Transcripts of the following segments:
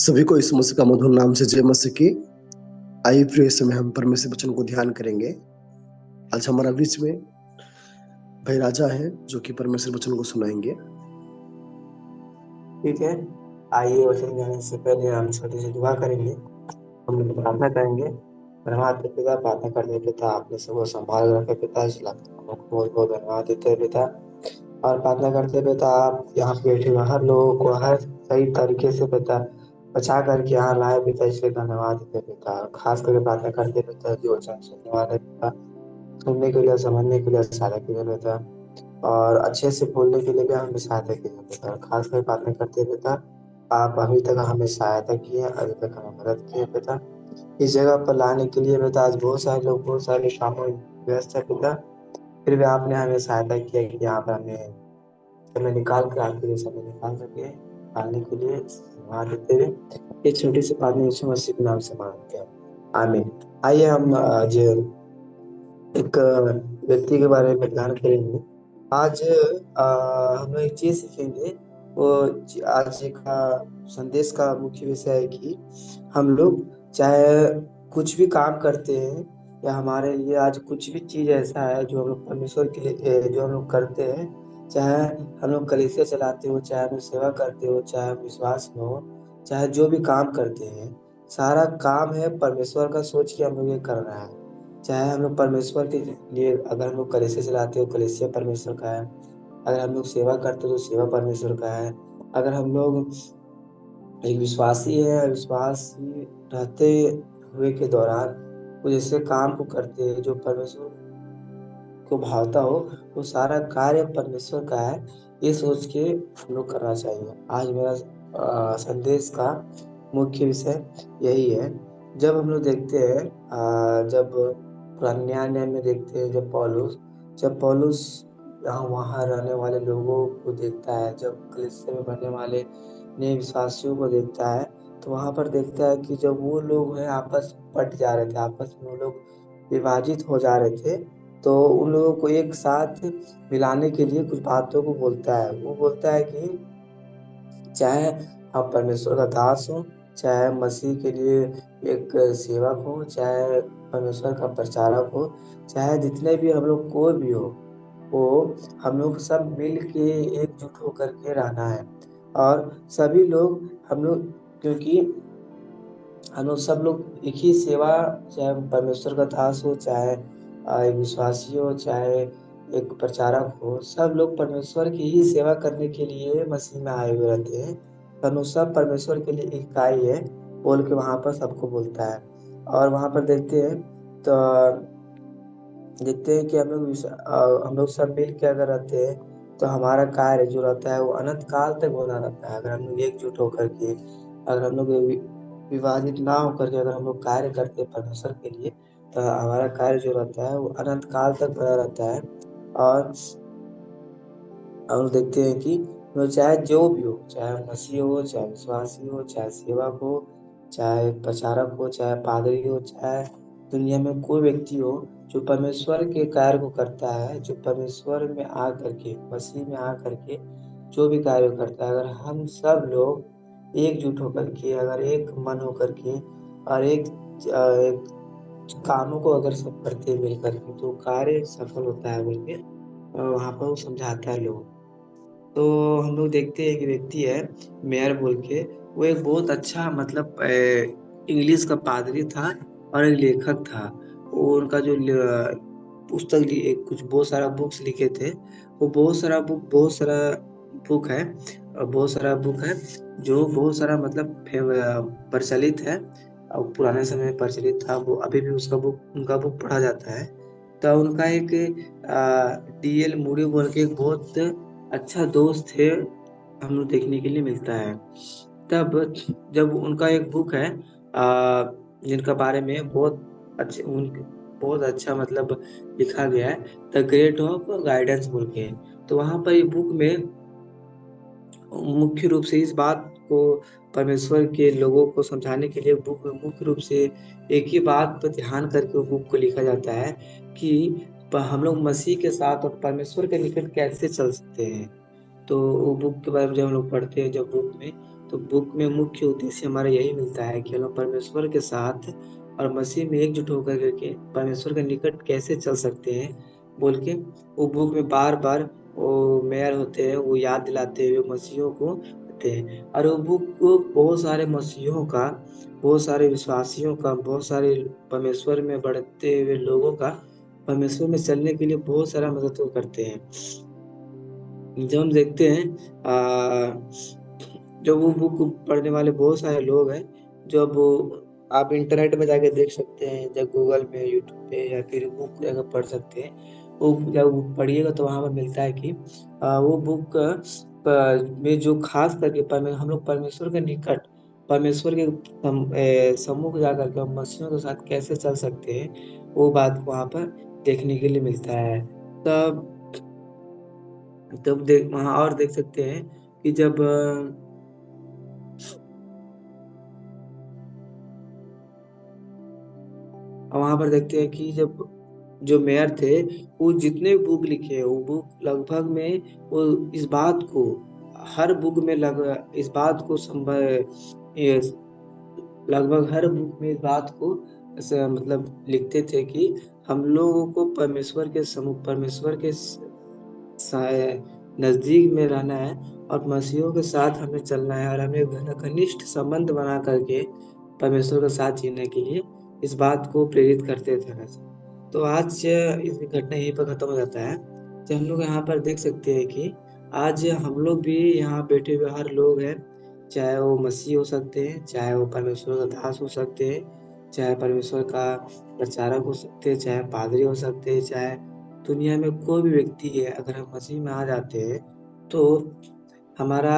सभी को इस मसीह का मधुर नाम से जय मसीह की। आइए प्रिय, इस समय हम परमेश्वर वचन को ध्यान करेंगे। आज हमारा बीच में भाई राजा हैं जो कि परमेश्वर वचन को सुनाएंगे। ठीक है, आइए वचन जाने से पहले हम छोटी सी दुआ करेंगे। हम प्रार्थना करेंगे। परमात्मा पिता, प्रार्थना करते पिता, आपने सबको संभाल रखे पिता, इसलिए हम लोग को बहुत बहुत धन्यवाद देते हैं पिता। और प्रार्थना करते पिता, आप यहाँ बैठे हुए हर लोगों को हर सही तरीके से पिता बचा करके यहाँ लाए पिता, इसलिए धन्यवाद देते पिता। खास करके प्रार्थना करते पिता जो वचन सुनने वाले पिता, सुनने के लिए, समझने के लिए सहायता कीजिए पिता, और अच्छे से बोलने के लिए भी हमें सहायता कीजिए पिता। खास कर प्रार्थना करते हैं पिता, आप अभी तक हमें सहायता किए, अभी तक हमें मदद किए पिता। इस जगह पर लाने के लिए पिता आज बहुत सारे लोग बहुत सारे कामों में व्यस्त है पिता, फिर भी आपने हमें सहायता किया कि यहाँ पर हमें समय निकाल कर आपके लिए समय निकाल सके आने के लिए। धन्यवाद देते हुए ये छोटी सी प्रार्थना यीशु मसीह के नाम से मांगते हैं, आमीन। आइए हम आज एक व्यक्ति के बारे में ध्यान करेंगे। आज हम एक चीज सीखेंगे। वो आज का संदेश का मुख्य विषय है कि हम लोग चाहे कुछ भी काम करते हैं या हमारे लिए आज कुछ भी चीज ऐसा है जो हम लोग परमेश्वर के लिए जो हम लोग करते हैं, चाहे हम लोग कलीसिया चलाते हो, चाहे हम लोग सेवा करते हो, चाहे हम विश्वास में हो, चाहे जो भी काम करते हैं, सारा काम है परमेश्वर का सोच के हम लोग ये कर रहा है। चाहे हम लोग परमेश्वर के लिए, अगर हम लोग कलीसिया चलाते हो, कलीसिया परमेश्वर का है। अगर हम लोग सेवा करते हो तो सेवा परमेश्वर का है। अगर हम लोग एक विश्वासी है, विश्वासी रहते हुए के दौरान कुछ ऐसे काम को करते हैं जो परमेश्वर को भावता हो, वो सारा कार्य परमेश्वर का है, ये सोच के हम लोग करना चाहिए। आज मेरा संदेश का मुख्य विषय यही है। जब हम लोग देखते हैं, जब पुराने न्याय में देखते हैं, जब पौलुस यहाँ वहाँ रहने वाले लोगों को देखता है, जब कलीसिया में बनने वाले नए विश्वासियों को देखता है, तो वहाँ पर देखता है कि जब वो लोग हैं आपस में बट जा रहे थे, आपस में वो लोग विभाजित हो जा रहे थे, तो उन लोगों को एक साथ मिलाने के लिए कुछ बातों को बोलता है। वो बोलता है कि चाहे आप परमेश्वर का दास हो, चाहे मसीह के लिए एक सेवक हो, चाहे परमेश्वर का प्रचारक हो, चाहे जितने भी हम लोग कोई भी हो, वो हम लोग सब मिल के एकजुट होकर के रहना है। और सभी लोग हम लोग, क्योंकि हम लोग सब लोग एक ही सेवा, चाहे परमेश्वर का दास हो, चाहे एक विश्वासी हो, चाहे एक प्रचारक हो, सब लोग परमेश्वर की ही सेवा करने के लिए मसीह में आए हुए रहते हैं। हम लोग सब परमेश्वर के लिए इकाई है बोल के वहां पर सबको बोलता है। और वहां पर तो देखते हैं कि हम लोग सब मिल के अगर रहते हैं तो हमारा कार्य जो रहता है वो अनंत काल तक होना रहता है। अगर हम लोग एकजुट होकर के, अगर हम लोग विभाजित ना होकर के, अगर हम लोग कार्य करते हैं परमेश्वर के लिए, तो हमारा कार्य जो रहता है वो अनंत काल तक बना रहता है। और हम लोग देखते हैं कि वो चाहे जो भी हो, चाहे मसीह हो, चाहे विश्वासी हो, चाहे सेवक हो, चाहे प्रचारक हो, चाहे पादरी हो, चाहे दुनिया में कोई व्यक्ति हो, जो परमेश्वर के कार्य को करता है, जो परमेश्वर में आ करके, मसीह में आ करके जो भी कार्य करता है, अगर हम सब लोग एकजुट होकर के, अगर एक मन होकर के और एक कामों को अगर सब करते हैं मिल करके, तो कार्य सफल होता है बोल के वहां पर वो समझाता है लोग। तो हम लोग देखते हैं एक व्यक्ति है मेयर बोल के, वो एक बहुत अच्छा मतलब इंग्लिश का पादरी था और एक लेखक था। वो उनका जो पुस्तक कुछ बहुत सारा बुक्स लिखे थे, वो बहुत सारा बुक है, और बहुत सारा बुक है जो बहुत सारा मतलब प्रचलित है, और पुराने समय में प्रचलित था, वो अभी भी उनका बुक पढ़ा जाता है। तो उनका एक डीएल मूडी बोल के एक बहुत अच्छा दोस्त है, हम लोग देखने के लिए मिलता है। तब जब उनका एक बुक है जिनका बारे में बहुत अच्छा मतलब लिखा गया है, द ग्रेट ऑफ गाइडेंस बोल के। तो वहां पर ये बुक में मुख्य रूप से इस बात को परमेश्वर के लोगों को समझाने के लिए बुक में मुख्य रूप से एक ही बात पर ध्यान करके वो बुक को लिखा जाता है कि हम लोग मसीह के साथ और परमेश्वर के निकट कैसे चल सकते हैं। तो वो बुक के बारे में जब हम लोग पढ़ते हैं जब बुक में, तो बुक में मुख्य उद्देश्य हमारा यही मिलता है कि हम लोग परमेश्वर के साथ और मसीह में एकजुट होकर के परमेश्वर के निकट कैसे चल सकते हैं बोल के वो बुक में बार बार वो मेयर होते हैं, वो याद दिलाते हुए मसीहों को देते हैं। और वो बुक को बहुत सारे मसीहों का, बहुत सारे विश्वासियों का, बहुत सारे परमेश्वर में बढ़ते हुए लोगों का परमेश्वर में चलने के लिए बहुत सारा मदद करते हैं। जब हम देखते हैं जब वो बुक पढ़ने वाले बहुत सारे लोग हैं, जब आप इंटरनेट में जाके देख सकते हैं, जब गूगल पे, यूट्यूब पे, या फिर बुक जगह पढ़ सकते हैं। वो जब पढ़िएगा तो वहाँ पर मिलता है कि वो बुक में जो खास करके हम लोग परमेश्वर के निकट, परमेश्वर के सम्मुख जाकर के हम मसीहों के साथ कैसे चल सकते हैं, वो बात वहाँ पर देखने के लिए मिलता है। तब तब देख वहाँ और देख सकते हैं कि जब वहां पर देखते हैं कि जब जो मेयर थे, वो जितने बुक लिखे, वो बुक लगभग में वो इस बात को, हर बुक में इस बात को ये लगभग हर बुक में इस बात को मतलब लिखते थे कि हम लोगों को परमेश्वर के सम्मुख, परमेश्वर के नजदीक में रहना है और मसीहों के साथ हमें चलना है, और हमें घनिष्ठ संबंध बना करके परमेश्वर के साथ जीने के लिए इस बात को प्रेरित करते थे वैसे। तो आज इस घटना यहीं पर खत्म हो जाता है। तो हम लोग यहाँ पर देख सकते हैं कि आज हम लोग भी यहाँ बैठे हुए हर लोग हैं, चाहे वो मसीह हो सकते हैं, चाहे वो परमेश्वर का दास हो सकते हैं, चाहे परमेश्वर का प्रचारक हो सकते हैं, चाहे पादरी हो सकते हैं, चाहे दुनिया में कोई भी व्यक्ति है, अगर हम मसीह में आ जाते हैं तो हमारा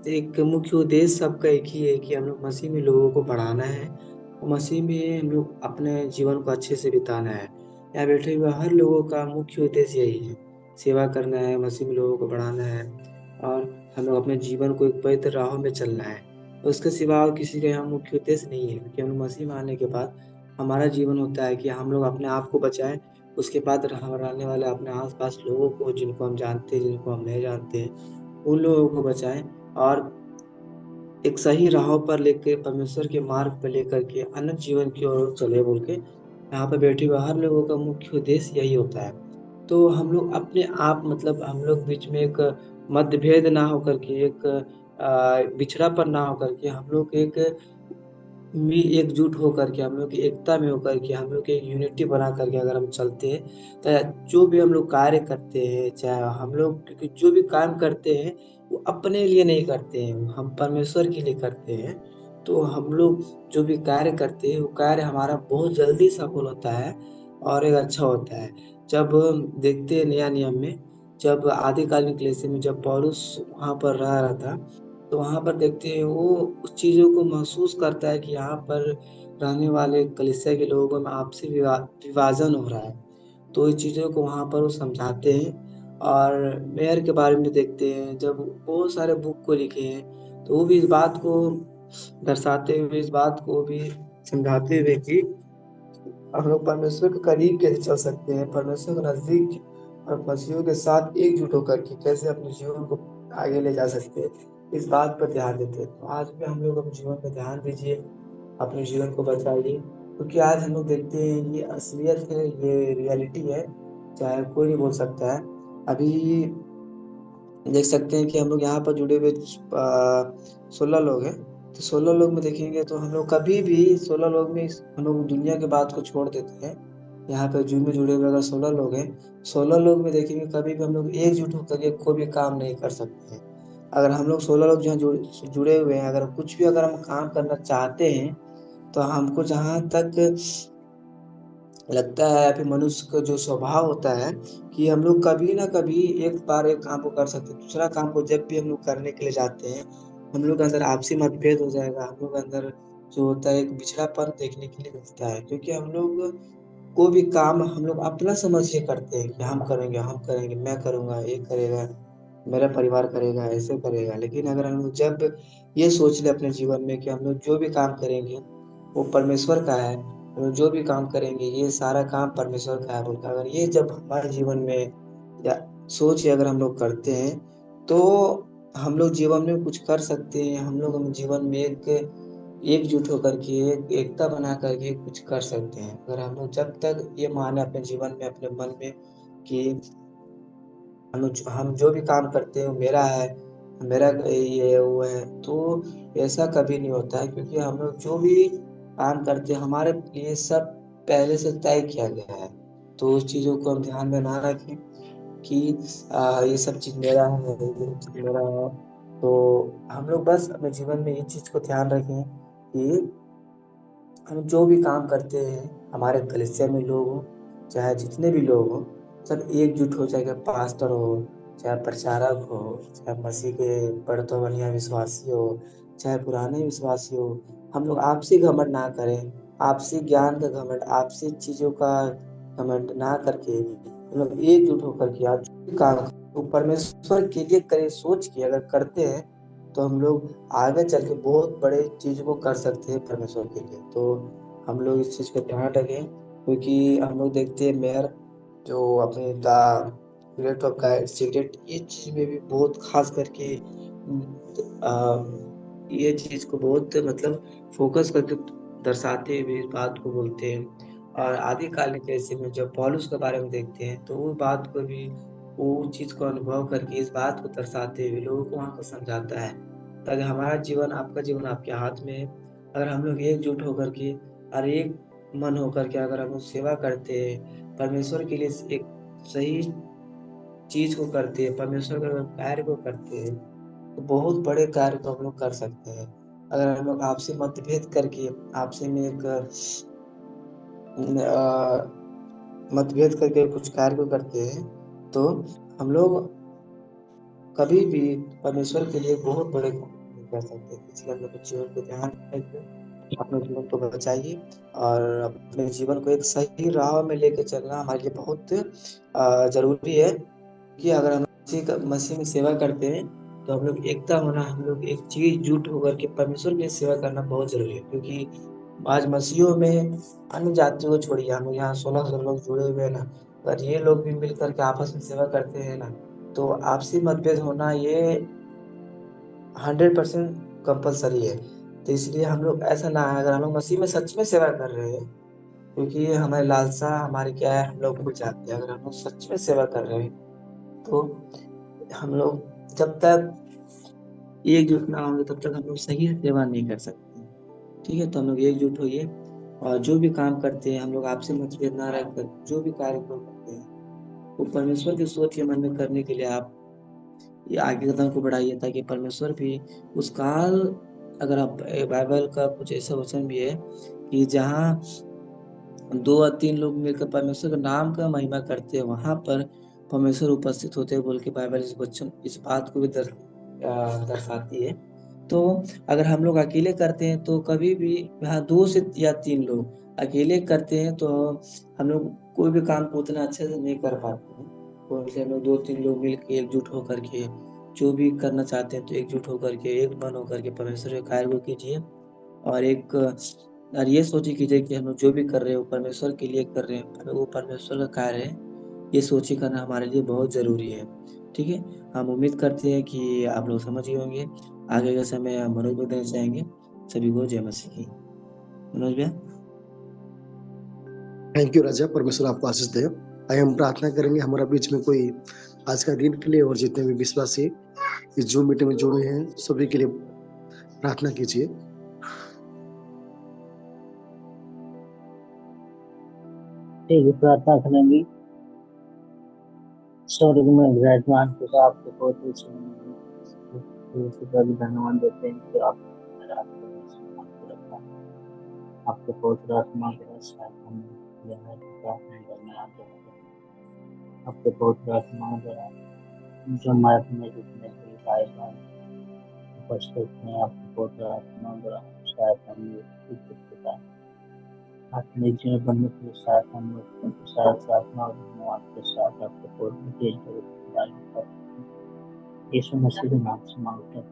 एक मुख्य उद्देश्य सबका एक ही है कि हम लोग मसीह में लोगों को बढ़ाना है, और मसीह में हम लोग अपने जीवन को अच्छे से बिताना है। यहाँ बैठे हुए हर लोगों का मुख्य उद्देश्य यही है, सेवा करना है, मसीह में लोगों को बढ़ाना है, और हम लोग अपने जीवन को एक पवित्र राहों में चलना है। उसके सिवा और किसी का यहाँ मुख्य उद्देश्य नहीं है, क्योंकि हम लोग मसीह में आने के बाद हमारा जीवन होता है कि हम लोग अपने आप को बचाएं, उसके बाद रहने वाले अपने आस-पास लोगों को, जिनको हम जानते हैं, जिनको हम नहीं जानते हैं, उन लोगों को बचाएं, और एक सही राहों पर लेके, परमेश्वर के मार्ग पर लेकर के अनंत जीवन की ओर चले बोल के यहाँ पे बैठे हुए हर लोगों का मुख्य उद्देश्य यही होता है। तो हम लोग अपने आप, मतलब हम लोग बीच में एक मतभेद ना होकर के, एक बिछड़ापन ना होकर के, हम लोग एकजुट होकर के, हम लोग की एकता में होकर के, हम लोग एक यूनिटी बना करके अगर हम चलते हैं, तो जो भी हम लोग कार्य करते हैं, चाहे हम लोग, क्योंकि जो भी काम करते हैं वो अपने लिए नहीं करते हैं, हम परमेश्वर के लिए करते हैं। तो हम लोग जो भी कार्य करते हैं वो कार्य हमारा बहुत जल्दी सफल होता है और एक अच्छा होता है। जब देखते हैं नया नियम में, जब आदिकालीन कलीसिया में जब पौलुस वहां पर रह रहा था, तो वहाँ पर देखते हैं वो उस चीज़ों को महसूस करता है कि यहाँ पर रहने वाले कलीसिया के लोगों में आपसी विभाजन हो रहा है। तो इस चीज़ों को वहाँ पर वो समझाते हैं, और मेयर के बारे में देखते हैं, जब बहुत सारे बुक को लिखे हैं, तो वो भी इस बात को दर्शाते हुए, इस बात को भी समझाते हुए कि हम लोग परमेश्वर के करीब कैसे चल सकते हैं, परमेश्वर के नजदीक और मसीहों के साथ एकजुट होकर के कैसे अपने जीवन को आगे ले जा सकते हैं, इस बात पर ध्यान देते हैं। तो आज भी हम लोग अपने जीवन पर ध्यान दीजिए, अपने जीवन को बचाइए, क्योंकि आज हम लोग देखते हैं ये असलियत है, ये रियलिटी है, चाहे कोई नहीं बोल सकता है। अभी देख सकते हैं कि हम लोग यहाँ पर जुड़े हुए 16 लोग हैं, तो 16 लोग में देखेंगे तो हम लोग कभी भी 16 लोग में हम लोग दुनिया के बात को छोड़ देते हैं। यहाँ पे जूम में जुड़े हुए अगर 16 लोग हैं, 16 लोग में देखेंगे कभी भी हम लोग एकजुट होकर के कोई भी काम नहीं कर सकते हैं। अगर हम लोग 16 लोग जहाँ जुड़े हुए हैं, अगर कुछ भी अगर हम काम करना चाहते हैं, तो हमको जहाँ तक लगता है, फिर मनुष्य का जो स्वभाव होता है कि हम लोग कभी ना कभी एक बार एक काम को कर सकते हैं, दूसरा काम को जब भी हम लोग करने के लिए जाते हैं, हम लोग के अंदर आपसी मतभेद हो जाएगा, हम लोग के अंदर जो होता है एक बिछड़ापन देखने के लिए मिलता है, क्योंकि हम लोग कोई भी काम हम लोग अपना समझ के करते हैं कि हम करेंगे, मैं करूँगा, ये करेगा, मेरा परिवार करेगा, ऐसे करेगा। लेकिन अगर हम लोग जब ये सोच ले अपने जीवन में कि हम लोग जो भी काम करेंगे वो परमेश्वर का है, हम लोग जो भी काम करेंगे ये सारा काम परमेश्वर का है बोलकर, अगर ये जब हमारे जीवन में या सोच के अगर हम लोग करते हैं, तो हम लोग जीवन में कुछ कर सकते हैं, हम लोग हम जीवन में एकजुट होकर के एक एकता बना करके कुछ कर सकते हैं। अगर हम लोग जब तक ये माने अपने जीवन में, अपने मन में कि हम जो भी काम करते हैं वो मेरा है, मेरा ये है, वो है, तो ऐसा कभी नहीं होता है, क्योंकि हम लोग जो भी काम करते हैं हमारे लिए सब पहले से तय किया गया है। तो उस चीज़ों को हम ध्यान में ना रखें कि ये सब चीज़ मेरा है, ये सब चीज़ मेरा है। तो हम लोग बस अपने जीवन में ये चीज़ को ध्यान रखें कि हम जो भी काम करते हैं, हमारे कलीसिया में लोग हों, चाहे जितने भी लोग हों, सब एकजुट हो, चाहे पास्टर हो, चाहे प्रचारक हो, चाहे मसीह के बढ़ते बढ़िया विश्वासी हो, चाहे पुराने विश्वासी हो। हम लोग आपसी घमंड ना करें, आपसी ज्ञान का घमंड, आपसी चीज़ों का घमंड ना करके हम लोग एकजुट होकर के आज जो भी काम तो परमेश्वर के लिए करें, सोच के अगर करते हैं तो हम लोग आगे चल के बहुत बड़े चीज़ को कर सकते हैं परमेश्वर के लिए। तो हम लोग इस चीज़ का ध्यान रखें, क्योंकि हम लोग देखते हैं मेयर जो अपने द ग्रेट ऑफ सिगरेट, ये चीज़ में भी बहुत खास करके ये चीज़ को बहुत मतलब फोकस करके दर्शाते हुए इस बात को बोलते हैं। और आदिकाल के ऐसे में जब पौलुस के बारे में देखते हैं तो वो बात को भी, वो चीज़ को अनुभव करके इस बात को दर्शाते हुए लोगों को वहाँ को समझाता है, ताकि हमारा जीवन, आपका जीवन आपके हाथ में है। अगर हम लोग एकजुट होकर के और एक मन होकर के अगर हम लोग सेवा करते हैं, परमेश्वर के लिए एक सही चीज़ को करते हैं, परमेश्वर के कार्य को करते हैं, तो बहुत बड़े कार्य को हम लोग कर सकते हैं। अगर हम लोग आपसी मतभेद करके, आपसी में एक मतभेद करके कुछ कार्य को करते हैं, तो हम लोग कभी भी परमेश्वर के लिए बहुत बड़े काम नहीं कर सकते। इसलिए हम लोग अपने जीवन को ध्यान रखिए, अपने जीवन को बचाइए और अपने जीवन को एक सही राह में लेके चलना हमारे लिए बहुत ज़रूरी है। कि अगर हम मसीह में सेवा करते हैं तो हम लोग एकता होना, हम लोग एक चीज जुट होकर के परमेश्वर की सेवा करना बहुत जरूरी है। क्योंकि आज मसीहों में अन्य जातियों को छोड़िए, हम यहाँ 1600 लोग जुड़े हुए हैं ना, अगर ये लोग भी मिल करके आपस में सेवा करते हैं ना, तो आपसी मतभेद होना ये 100% कंपलसरी है। तो इसलिए हम लोग ऐसा ना है, अगर हम लोग मसीह में सच में सेवा कर रहे हैं, क्योंकि ये हमारी लालसा हमारी क्या है, हम लोग भूल जाते हैं। अगर हम लोग सच में सेवा कर रहे हैं तो हम लोग जब तक एकजुट ना होंगे तब तक हम लोग सही सेवा नहीं कर सकते। ठीक है, तो हम लोग एकजुट होइए और जो भी काम करते हैं हम लोग आपसे मतभेद ना रखकर जो भी कार्य को करते हैं वो परमेश्वर की सोच के मन में करने के लिए आप ये आगे कदम को बढ़ाइए, ताकि परमेश्वर भी उस काल, अगर आप बाइबल का कुछ ऐसा वचन भी है कि जहाँ 2 या 3 लोग मिलकर परमेश्वर के नाम का महिमा करते हैं, वहाँ पर परमेश्वर उपस्थित होते हैं बोल के बाइबल इस बात को भी दर्शाती है। तो अगर हम लोग अकेले करते हैं तो कभी भी, यहाँ 2 से या 3 लोग अकेले करते हैं तो हम लोग कोई भी काम को उतना अच्छे से नहीं कर पाते हैं। तो इसलिए हम लोग 2-3 लोग मिल के एकजुट होकर के जो भी करना चाहते हैं तो एकजुट होकर के, एक मन होकर के परमेश्वर के कार्य को कीजिए। और और ये सोचिए कीजिए कि हम लोग जो भी कर रहे हैं वो परमेश्वर के लिए कर रहे हैं, वो परमेश्वर का कार्य है। ये सोचिए करना हमारे लिए बहुत ज़रूरी है। ठीक है? हम उम्मीद करते हैं कि आप लोग समझ गए होंगे। आगे का समय हम मनोज को देना चाहेंगे। सभी को जय मसीह की। मनोज भैया? थैंक यू राजा, परमेश्वर आपको आशीष दे। आइए हम प्रार्थना करेंगे हमारा बीच में कोई आज का दिन के लिए, और जितने भी विश्वासी इस जूम मीटिंग में जुड़े हैं सभी के लिए प्रार्थना कीजिए। ठीक है, प्रार्थना करेंगे। स्वर्ग में विराजमान पिता, आपको बहुत ही धन्यवाद देते हैं कि आप रखा, आपके पवित्र आत्मा के साथ हम धन्यवाद देते हैं। आपके पवित्र आत्मा द्वारा जो मर्द में जितने भी भाई बहन उपस्थित हैं, आपके पवित्र आत्मा द्वारा शायद हम पिता अपने जीवन बनने के साथ हम लोग उनके साथ आत्मा और धन्यवाद के साथ आपके पूर्ण तेज करते यीशु मसीह के नाम से मांगते हैं।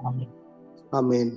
आमीन। आमीन।